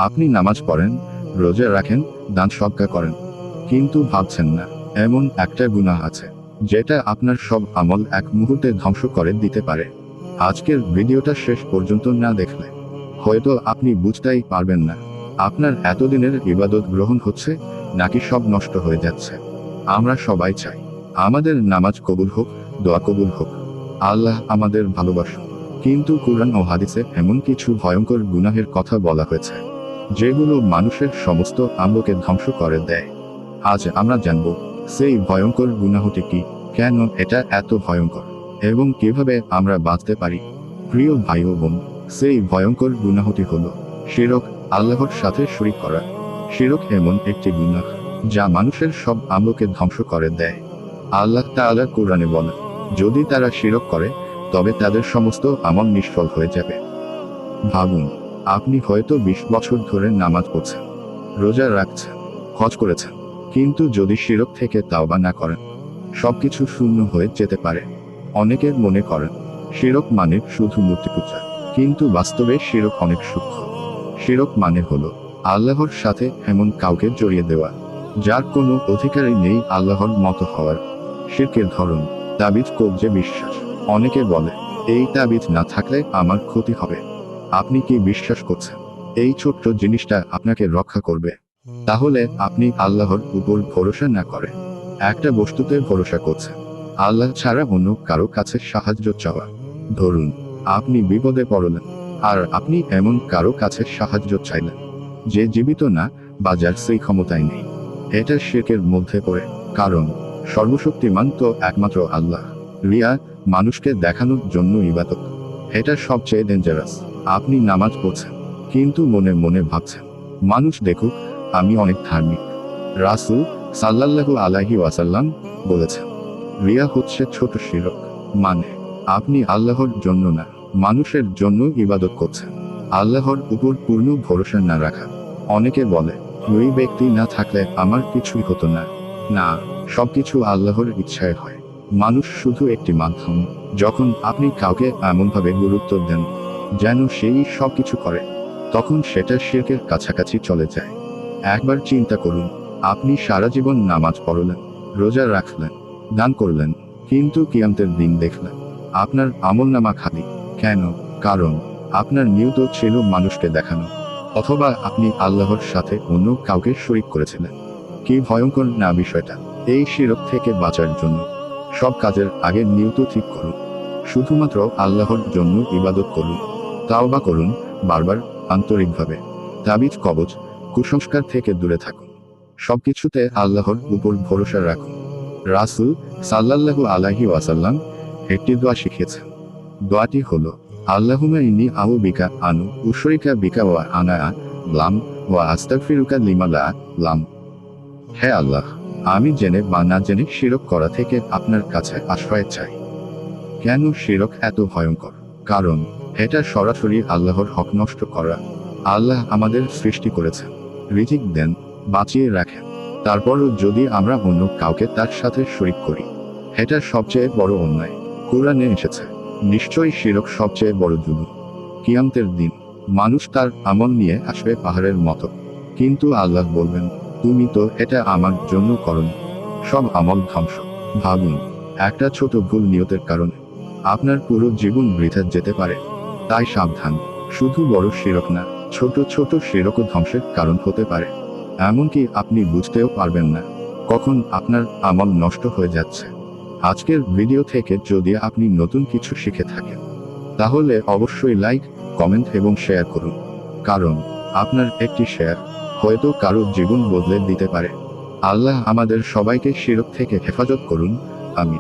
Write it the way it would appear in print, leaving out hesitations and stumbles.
আপনি নামাজ পড়েন, রোজা রাখেন, দান সদকা করেন, কিন্তু ভাবছেন না এমন একটা গুনাহ আছে যেটা আপনার সব আমল এক মুহূর্তে ধ্বংস করে দিতে পারে। আজকের ভিডিওটা শেষ পর্যন্ত না দেখলে হয়তো আপনি বুঝতেই পারবেন না আপনার এতদিনের ইবাদত গ্রহণ হচ্ছে নাকি সব নষ্ট হয়ে যাচ্ছে। আমরা সবাই চাই আমাদের নামাজ কবুল হোক, দোয়া কবুল হোক, আল্লাহ আমাদের ভালোবাসুন, কিন্তু কুরআন ও হাদিসে এমন কিছু ভয়ঙ্কর গুনাহের কথা বলা হয়েছে যেগুলো মানুষের সমস্ত আমলকে ধ্বংস করে দেয়। আজ আমরা জানব সেই ভয়ঙ্কর গুনাহটি কি, কেন এটা এত ভয়ঙ্কর, এবং কিভাবে আমরা বাঁচতে পারি। প্রিয় ভাই ও বোন, সেই ভয়ঙ্কর গুনাহটি হলো শিরক, আল্লাহর সাথে শরীক করা। শিরক এমন একটি গুনাহ যা মানুষের সব আমলকে ধ্বংস করে দেয়। আল্লাহ তাআলা কুরআনে বলেন, যদি তারা শিরক করে তবে তাদের সমস্ত আমল নিষ্ফল হয়ে যাবে। ভাবুন, আপনি হয়তো 20 বছর ধরে নামাজ পড়ছেন, রোজা রাখছেন, হজ করেছেন, কিন্তু যদি শিরক থেকে তাওবা না করেন সবকিছু শূন্য হয়ে যেতে পারে। অনেকে মনে করেন শিরক মানে শুধু মূর্তি পূজা, কিন্তু বাস্তবে শিরক অনেক সূক্ষ্ম। শিরক মানে হলো আল্লাহর সাথে এমন কাউকে জড়িয়ে দেওয়া যার কোনো অধিকারই নেই আল্লাহর মতো হওয়ার। শিরকের ধরন: তাবিজ, কবজে বিশ্বাস। অনেকে বলে, এই তাবিজ না থাকলে আমার ক্ষতি হবে। আপনি কি বিশ্বাস করছেন এই ছোট্ট জিনিসটা আপনাকে রক্ষা করবে? তাহলে আপনি আল্লাহর উপর ভরসা না করে একটা বস্তুতে ভরসা করছেন, আল্লাহ ছাড়া অন্য কারো কাছে সাহায্য চাওয়া। ধরুন, আপনি বিপদে পড়লেন আর আপনি এমন কারো কাছে সাহায্য চাইলেন যে জীবিত না বা যার সেই ক্ষমতাই নেই। এটা শিরকের মধ্যে পড়ে, কারণ সর্বশক্তিমান তো একমাত্র আল্লাহ। রিয়া, মানুষকে দেখানোর জন্য ইবাদত, এটা সবচেয়ে ডেঞ্জারাস। আপনি নামাজ পড়ছেন কিন্তু মনে মনে ভাবছেন, মানুষ দেখুক আমি অনেক ধার্মিক। রাসূল সাল্লাল্লাহু আলাইহি ওয়াসাল্লাম বলেছেন, রিয়া হচ্ছে ছোট শিরক। মানে আপনি আল্লাহর জন্য না, মানুষের জন্য ইবাদত করছেন। আল্লাহর উপর পূর্ণ ভরসা না রাখা। অনেকে বলে, ওই ব্যক্তি না থাকলে আমার কিছুই হতো না। না, সবকিছু আল্লাহর ইচ্ছায় হয়। মানুষ শুধু একটি মাধ্যম। যখন আপনি কাউকে এমনভাবে গুরুত্ব দেন যেন সেই সবকিছু করে, তখন সেটা শিরকের কাছাকাছি চলে যায়। একবার চিন্তা করুন, আপনি সারা জীবন নামাজ পড়লেন, রোজা রাখলেন, দান করলেন, কিন্তু কিয়ামতের দিন দেখলেন আপনার আমলনামা খালি। কেন? কারণ আপনার নিয়ত ছিল মানুষকে দেখানো, অথবা আপনি আল্লাহর সাথে অন্য কাউকে শরীক করেছিলেন। কি ভয়ঙ্কর না বিষয়টা! এই শিরক থেকে বাঁচার জন্য সব কাজের আগে নিয়ত ঠিক করুন। শুধুমাত্র আল্লাহর জন্য ইবাদত করুন, তাওবা করুন বারবার, আন্তরিকভাবে। তাবিজ, কবজ, কুসংস্কার থেকে দূরে থাকুন। সবকিছুতে আল্লাহর উপর ভরসা রাখুন। রাসূল সাল্লাল্লাহু আলাইহি ওয়াসাল্লাম একটি দোয়া শিখিয়েছেন। দোয়াটি হলো, আল্লাহুম্মা ইন্নী আউযু বিকা আন উশরিকা বিকা ওয়া আনা লাম ওয়া আস্তাগফিরুকা লিমা লা লাম। হে আল্লাহ, আমি জেনে বা না জেনে শিরক করা থেকে আপনার কাছে আশ্রয় চাই। কেন শিরক এত ভয়ঙ্কর? কারণ এটা সরাসরি আল্লাহর হক নষ্ট করা। আল্লাহ আমাদের সৃষ্টি করেছেন, রিজিক দেন, বাঁচিয়ে রাখেন, তারপরও যদি আমরা অন্য কাউকে তার সাথে শরীক করি, এটা সবচেয়ে বড় অন্যায়। কুরআনে এসেছে, নিশ্চয়ই শিরক সবচেয়ে বড় জুলুম। কিয়ামতের দিন মানুষ তার আমল নিয়ে আসবে পাহাড়ের মতো, কিন্তু আল্লাহ বলবেন, তুমি তো এটা আমার জন্য করনি। সব আমল ধ্বংস। ভাবুন, একটা ছোট ভুল নিয়তের কারণে আপনার পুরো জীবন বৃথা যেতে পারে। তাই সাবধান, শুধু বড় শিরক না, ছোট ছোট শিরকও ধ্বংসের কারণ হতে পারে। এমনকি আপনি বুঝতেও পারবেন না কখন আপনার আমল নষ্ট হয়ে যাচ্ছে। আজকের ভিডিও থেকে যদি আপনি নতুন কিছু শিখে থাকেন, তাহলে অবশ্যই লাইক, কমেন্ট এবং শেয়ার করুন, কারণ আপনার একটি শেয়ার হয়তো কারো জীবন বদলে দিতে পারে। আল্লাহ আমাদের সবাইকে শিরক থেকে হেফাজত করুন। আমিন।